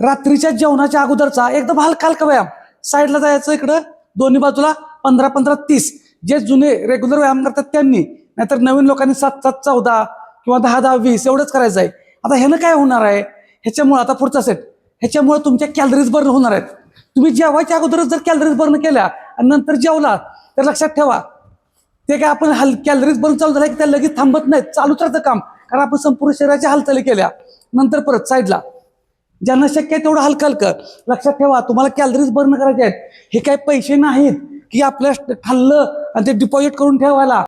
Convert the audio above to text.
रात्रीच्या जेवणाच्या अगोदरचा एकदम हलका हलका व्यायाम. साईडला जायचं, इकडं दोन्ही बाजूला 15-15-30. जे जुने रेग्युलर व्यायाम करतात त्यांनी, नाहीतर नवीन लोकांनी 7-7-14 किंवा 10-10-20 एवढंच करायचं आहे. आता ह्यानं काय होणार आहे, ह्याच्यामुळे आता पुढचा सेट, ह्याच्यामुळे तुमच्या कॅलरीज बर्न होणार आहेत. तुम्ही जेवायच्या अगोदरच जर कॅलरीज बर्न केल्या आणि नंतर जेवला तर लक्षात ठेवा, ते काय आपण कॅलरीज बर्न चालू झाला की त्या लगेच थांबत नाहीत, चालूच राहतं काम. कारण आपण संपूर्ण शरीराच्या हालचाली केल्या नंतर परत साईडला. ज्यांना शक्य आहे तेवढं हलकं हलकं. लक्षात ठेवा, तुम्हाला कॅलरीज बर्न करायचे आहेत. हे काही पैसे नाहीत की आपल्या खाल्लं आणि ते डिपॉझिट करून ठेवायला.